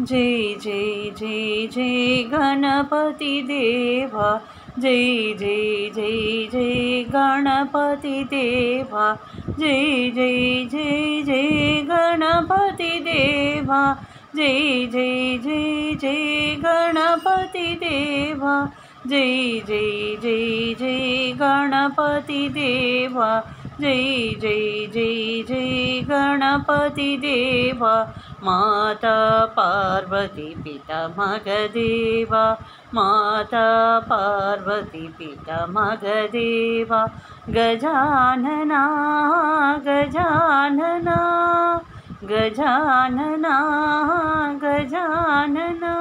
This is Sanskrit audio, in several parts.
जय जय जय जय गणपति देवा जय जय जय जय गणपति देवा जय जय जय जय गणपति देवा जय जय जय जय गणपति देवा जय जय जय जय गणपति देवा जय जय जय जय गणपति देवा माता पार्वती पिता मगदेवा माता पार्वती पिता मगदेवा गजानना गजानना गजानना गजानना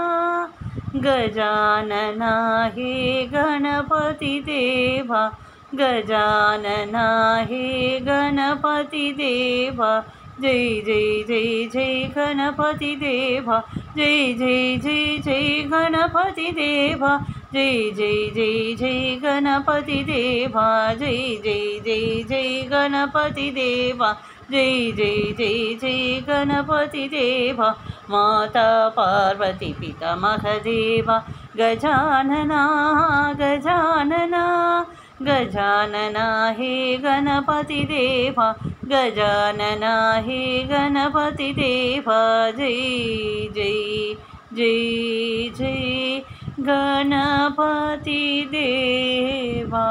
गजानना हे गणपति देवा गजानना हे गणपति देवा जय जय जय जय गणपति देवा जय जय जय जय गणपति देवा जय जय जय जय गणपति देवा जय जय जय जय गणपति देवा जय जय जय जय गणपति देवा माता पार्वती पिता महदेवा गजानना गजानना गजानना हे गणपति देवा गजानना हे गणपति देवा जय जय जय जय गणपति देवा।